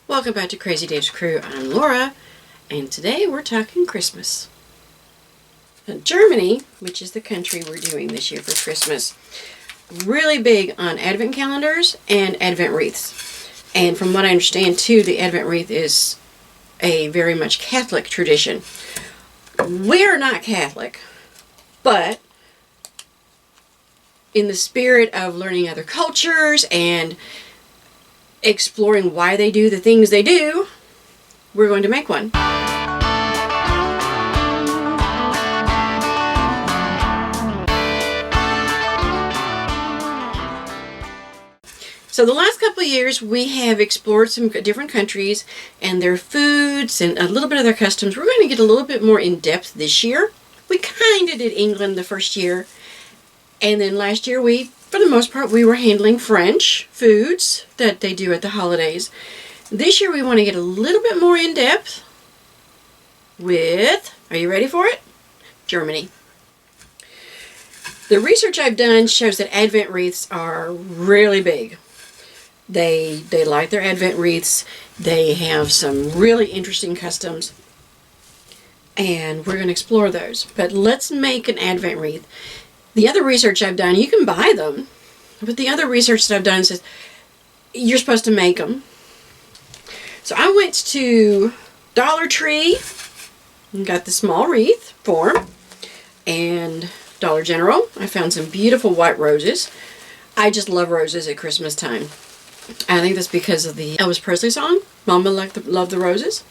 Welcome back to Crazy Dave's Crew. I'm Laura, and today we're talking Christmas. Now, Germany, which is the country we're doing this year for Christmas, really big on Advent calendars and Advent wreaths. And from what I understand, too, the Advent wreath is a very much Catholic tradition. We're not Catholic, but in the spirit of learning other cultures and exploring why they do the things they do, we're going to make one. So the last couple of years we have explored some different countries and their foods and a little bit of their customs. We're going to get a little bit more in depth this year. We kind of did England the first year, and then last year for the most part, we were handling French foods that they do at the holidays. This year we want to get a little bit more in depth with, are you ready for it? Germany. The research I've done shows that Advent wreaths are really big. They like their Advent wreaths. They have some really interesting customs, and we're going to explore those. But let's make an Advent wreath. The other research I've done, you can buy them, but the other research that I've done says you're supposed to make them. So I went to Dollar Tree and got the small wreath form, and Dollar General. I found some beautiful white roses. I just love roses at Christmas time. I think that's because of the Elvis Presley song, Mama Loved the Roses.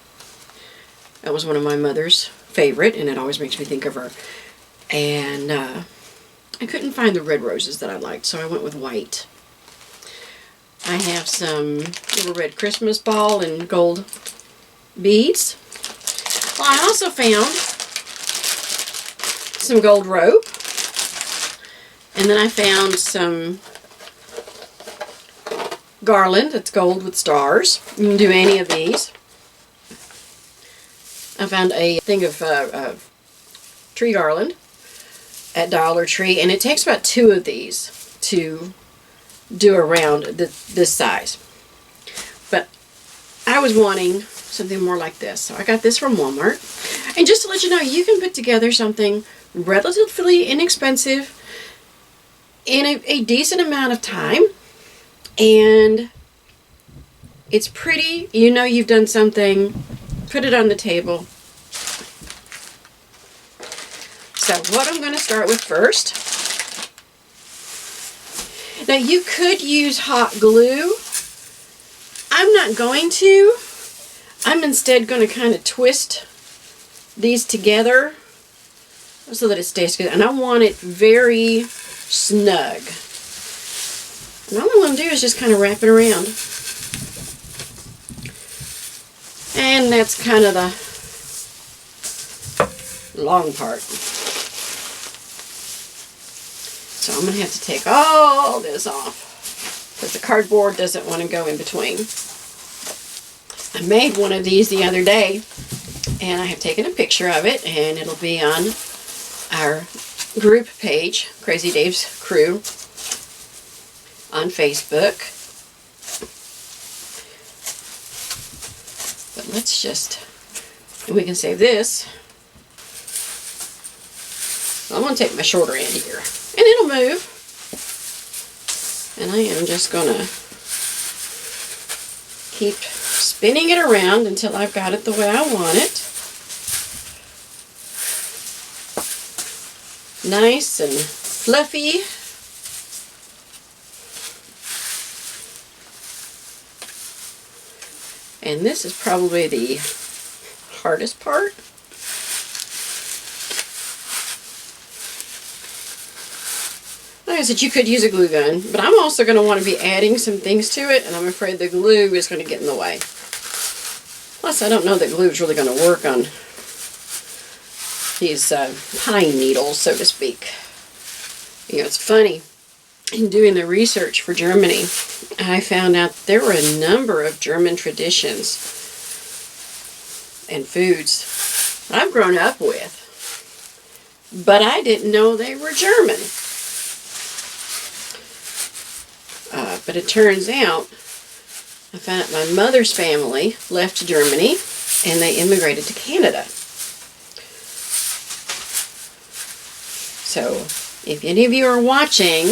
That was one of my mother's favorite, and it always makes me think of her. And I couldn't find the red roses that I liked, so I went with white. I have some little red Christmas ball and gold beads. Well, I also found some gold rope. And then I found some garland that's gold with stars. You can do any of these. I found a thing of tree garland at Dollar Tree, and it takes about 2 of these to do around this size. But I was wanting something more like this, so I got this from Walmart. And just to let you know, you can put together something relatively inexpensive in a decent amount of time, and it's pretty. You know you've done something. Put it on the table. So what I'm going to start with first. Now you could use hot glue. I'm not going to. I'm instead going to kind of twist these together so that it stays good. And I want it very snug. And all I'm going to do is just kind of wrap it around. And that's kind of the long part. So I'm going to have to take all this off because the cardboard doesn't want to go in between. I made one of these the other day, and I have taken a picture of it, and it'll be on our group page, Crazy Dave's Crew, on Facebook. But let's just, we can save this. I'm going to take my shorter end here, and it'll move. And I am just going to keep spinning it around until I've got it the way I want it. Nice and fluffy. And this is probably the hardest part. Like I said, you could use a glue gun, but I'm also going to want to be adding some things to it, and I'm afraid the glue is going to get in the way. Plus, I don't know that glue is really going to work on these pine needles, so to speak. You know, it's funny. In doing the research for Germany, I found out there were a number of German traditions and foods I've grown up with, but I didn't know they were German. But it turns out I found out my mother's family left Germany and they immigrated to Canada. So, if any of you are watching,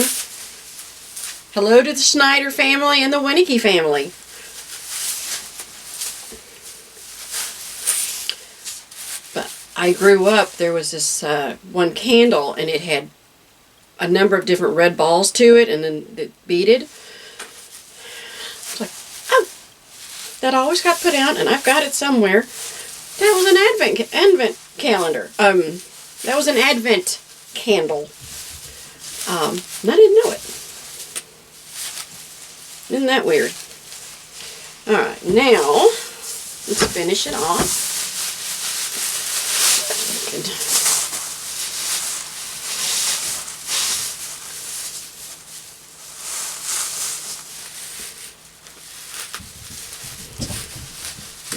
hello to the Schneider family and the Winnecke family. But I grew up, there was this one candle and it had a number of different red balls to it and then it beaded. It's like, oh, that always got put out and I've got it somewhere. That was an advent calendar. That was an advent candle. And I didn't know it. Isn't that weird? Alright, now let's finish it off.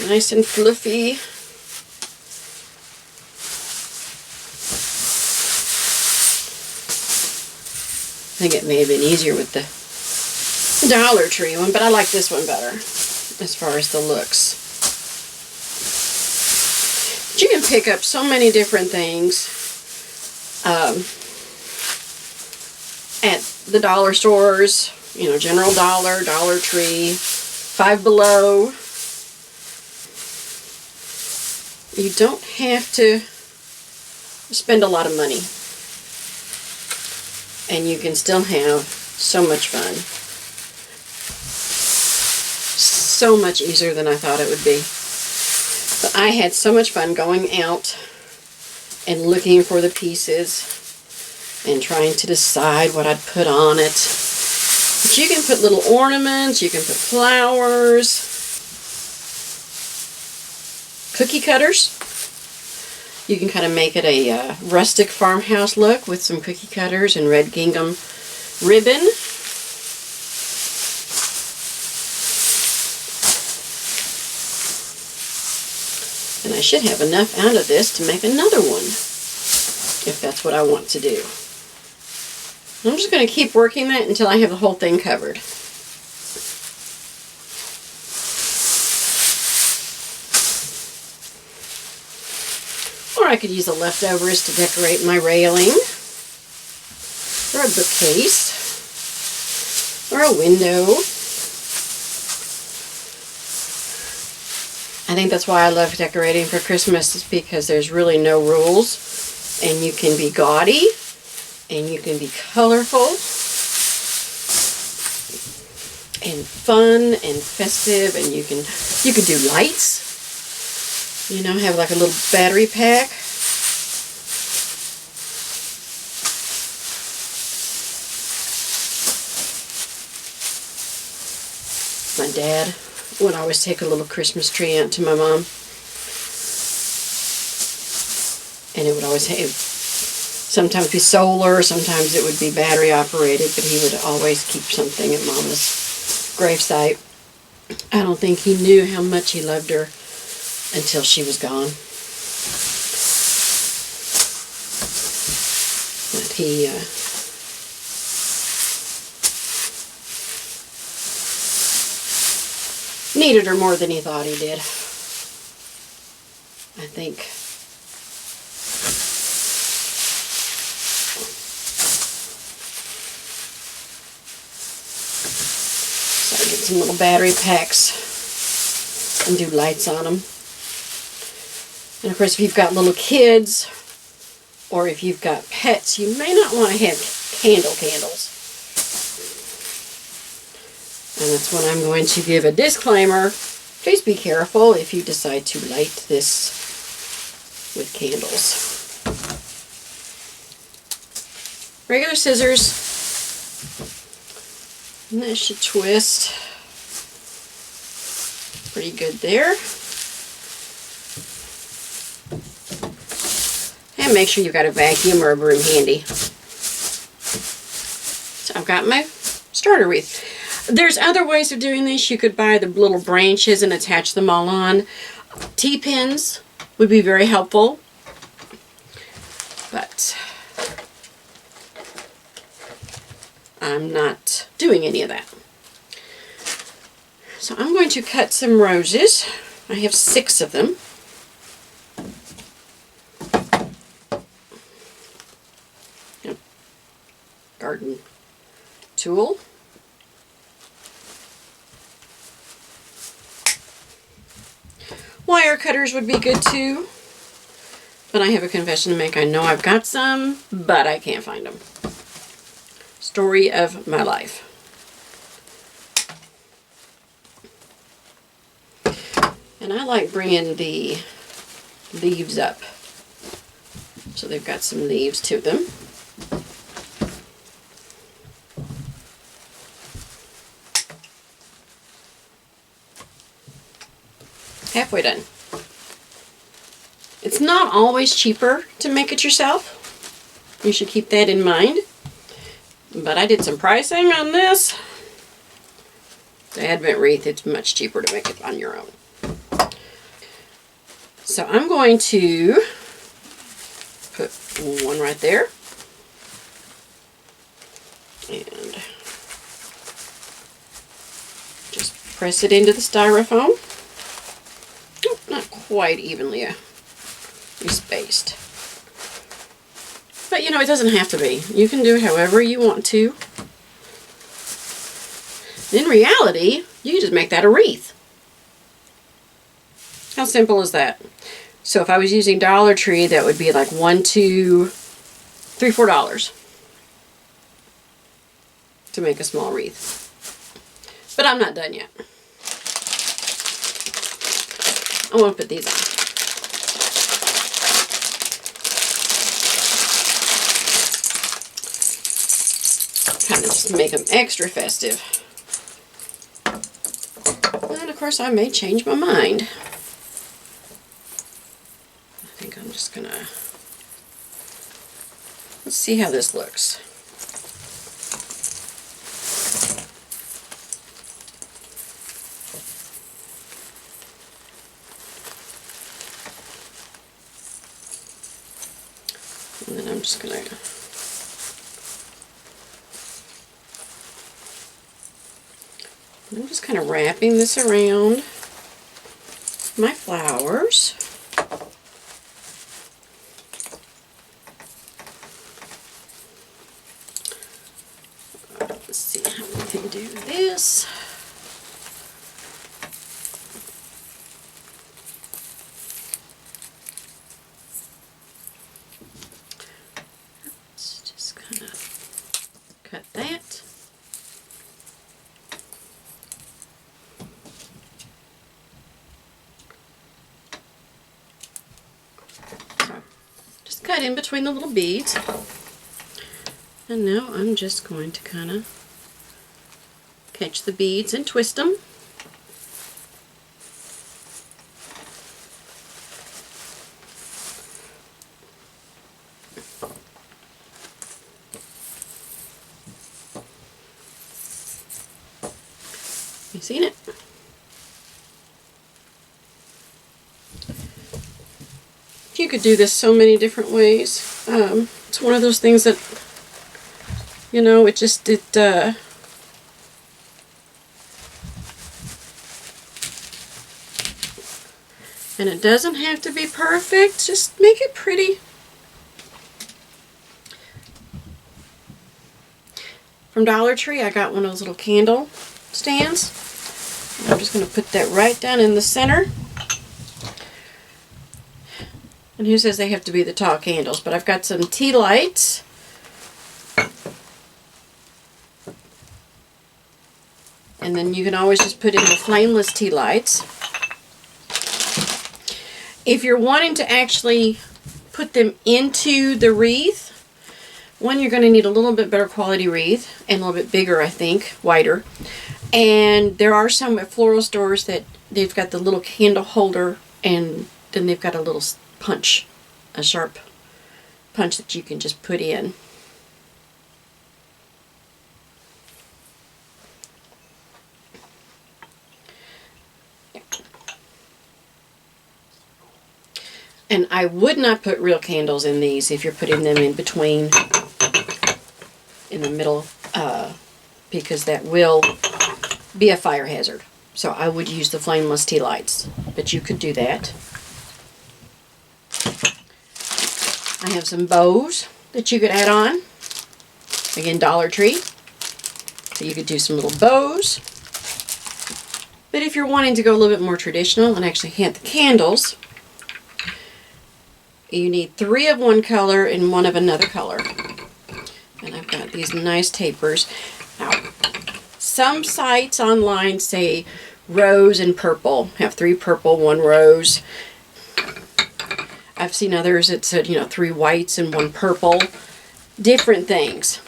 Nice and fluffy. I think it may have been easier with the Dollar Tree one, but I like this one better as far as the looks. But you can pick up so many different things at the dollar stores, you know, General Dollar, Dollar Tree, Five Below. You don't have to spend a lot of money. And you can still have so much fun. So much easier than I thought it would be. But I had so much fun going out and looking for the pieces and trying to decide what I'd put on it. But you can put little ornaments, you can put flowers, cookie cutters. You can kind of make it a rustic farmhouse look with some cookie cutters and red gingham ribbon. And I should have enough out of this to make another one, if that's what I want to do. I'm just going to keep working that until I have the whole thing covered. Or I could use the leftovers to decorate my railing, or a bookcase, or a window. I think that's why I love decorating for Christmas, is because there's really no rules, and you can be gaudy, and you can be colorful, and fun, and festive, and you can do lights. You know, have like a little battery pack. My dad would always take a little Christmas tree out to my mom. And it would always have, sometimes be solar, sometimes it would be battery operated, but he would always keep something at Mama's gravesite. I don't think he knew how much he loved her until she was gone. But he needed her more than he thought he did. I think. So I get some little battery packs and do lights on them. And of course, if you've got little kids, or if you've got pets, you may not want to have candles. And that's when I'm going to give a disclaimer. Please be careful if you decide to light this with candles. Regular scissors. And that should twist pretty good there. And make sure you've got a vacuum or a broom handy. So I've got my starter wreath. There's other ways of doing this. You could buy the little branches and attach them all on. T-pins would be very helpful. But I'm not doing any of that. So I'm going to cut some roses. I have 6 of them. Yep. Garden tool. Wire cutters would be good too. But I have a confession to make. I know I've got some, but I can't find them. Story of my life. And I like bringing the leaves up. So they've got some leaves to them. Halfway done. It's not always cheaper to make it yourself. You should keep that in mind. But I did some pricing on this. The Advent wreath, it's much cheaper to make it on your own. So I'm going to put one right there. And just press it into the styrofoam. Oh, not quite evenly spaced. But you know, it doesn't have to be. You can do it however you want to. In reality, you can just make that a wreath. How simple is that? So if I was using Dollar Tree, that would be like $1, $2, $3, $4 to make a small wreath. But I'm not done yet. I want to put these on. Kind of just make them extra festive. And of course I may change my mind. I think I'm just gonna, let's see how this looks. And then I'm just gonna I'm just kind of wrapping this around my flowers. Let's see how we can do this. Let's just kind of cut that. Cut in between the little beads. And now I'm just going to kind of catch the beads and twist them. You seen it? You could do this so many different ways. It's one of those things that, you know, and it doesn't have to be perfect, just make it pretty. From Dollar Tree, I got one of those little candle stands. I'm just going to put that right down in the center. And who says they have to be the tall candles? But I've got some tea lights. And then you can always just put in the flameless tea lights. If you're wanting to actually put them into the wreath, one, you're going to need a little bit better quality wreath. And a little bit bigger, I think. Wider. And there are some at floral stores that they've got the little candle holder. And then they've got a little punch, a sharp punch that you can just put in. And I would not put real candles in these if you're putting them in between, in the middle, because that will be a fire hazard. So I would use the flameless tea lights, but you could do that. I have some bows that you could add on. Again, Dollar Tree. So you could do some little bows. But if you're wanting to go a little bit more traditional and actually hang the candles, you need 3 of one color and 1 of another color. And I've got these nice tapers. Now, some sites online say rose and purple. Have 3 purple, 1 rose. I've seen others that said, 3 whites and 1 purple. Different things.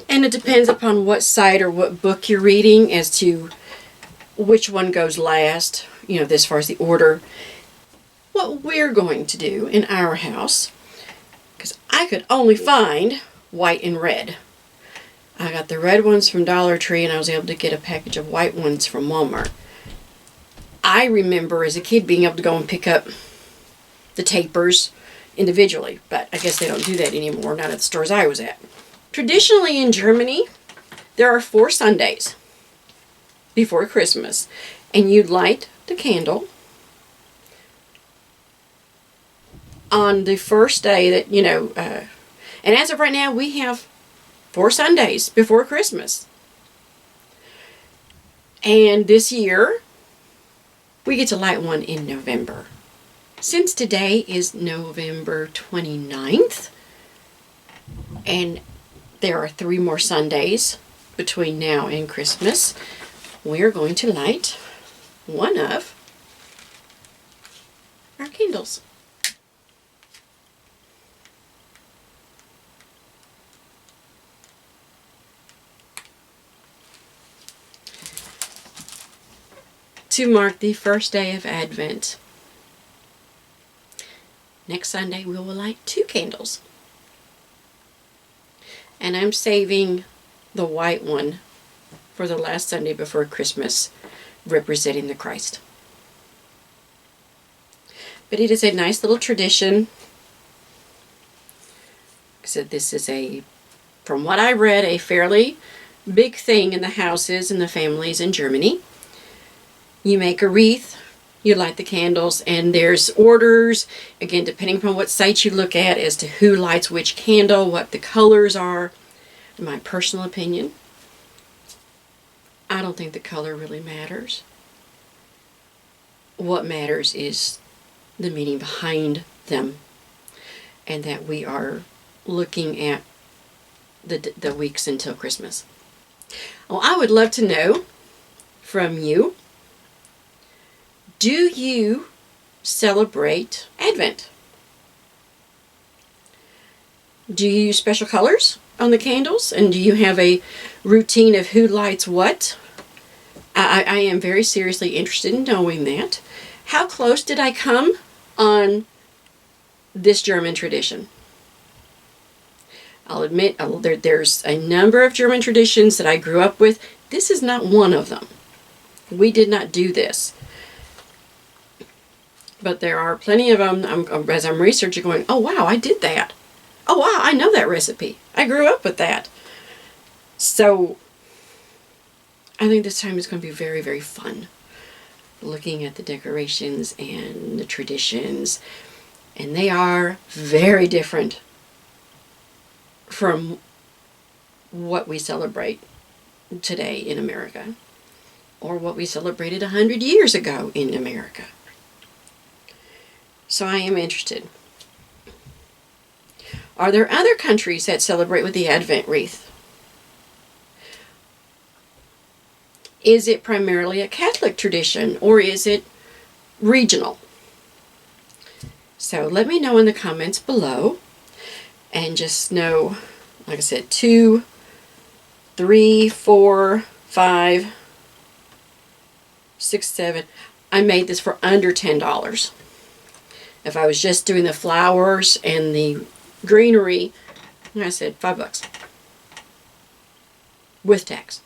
And it depends upon what site or what book you're reading as to which one goes last, as far as the order. What we're going to do in our house, because I could only find white and red. I got the red ones from Dollar Tree, and I was able to get a package of white ones from Walmart. I remember as a kid being able to go and pick up the tapers individually, but I guess they don't do that anymore, not at the stores I was at. Traditionally in Germany, there are 4 Sundays before Christmas, and you'd light the candle on the first day that, and as of right now, we have 4 Sundays before Christmas. And this year, we get to light one in November. Since today is November 29th, and there are 3 more Sundays between now and Christmas, we're going to light one of our candles. To mark the first day of Advent. Next Sunday we will light 2 candles. And I'm saving the white one for the last Sunday before Christmas, representing the Christ. But it is a nice little tradition. I said this is from what I read, a fairly big thing in the houses and the families in Germany. You make a wreath, you light the candles, and there's orders, again, depending upon what site you look at, as to who lights which candle, what the colors are. In my personal opinion, I don't think the color really matters. What matters is the meaning behind them, and that we are looking at the weeks until Christmas. Well, I would love to know from you, do you celebrate Advent? Do you use special colors on the candles? And do you have a routine of who lights what? I am very seriously interested in knowing that. How close did I come on this German tradition? I'll admit there's a number of German traditions that I grew up with. This is not one of them. We did not do this. But there are plenty of them, as I'm researching, going, oh wow, I did that. Oh wow, I know that recipe. I grew up with that. So, I think this time is going to be very, very fun. Looking at the decorations and the traditions. And they are very different from what we celebrate today in America. Or what we celebrated 100 years ago in America. So I am interested. Are there other countries that celebrate with the Advent wreath? Is it primarily a Catholic tradition, or is it regional? So let me know in the comments below, and just know, like I said, 2, 3, 4, 5, 6, 7. I made this for under $10. If I was just doing the flowers and the greenery, like I said, $5 with tax.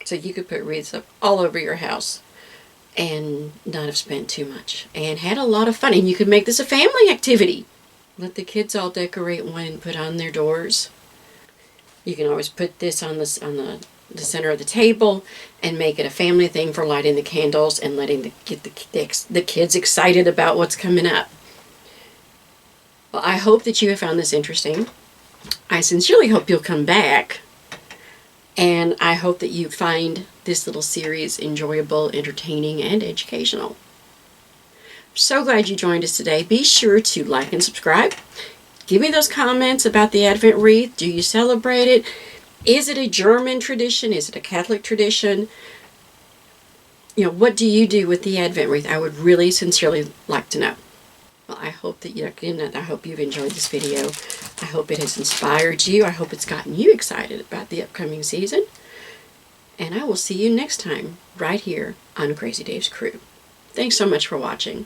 So you could put wreaths up all over your house and not have spent too much, and had a lot of fun. And you could make this a family activity. Let the kids all decorate one and put on their doors. You can always put this on the the center of the table and make it a family thing for lighting the candles and get the kids excited about what's coming up. Well, I hope that you have found this interesting. I sincerely hope you'll come back, and I hope that you find this little series enjoyable, entertaining, and educational. So glad you joined us today. Be sure to like and subscribe. Give me those comments about the Advent wreath. Do you celebrate it? Is it a German tradition? Is it a Catholic tradition? What do you do with the Advent wreath? I would really sincerely like to know. Well, I hope that I hope you've enjoyed this video. I hope it has inspired you. I hope it's gotten you excited about the upcoming season. And I will see you next time right here on Crazy Dave's Crew. Thanks so much for watching.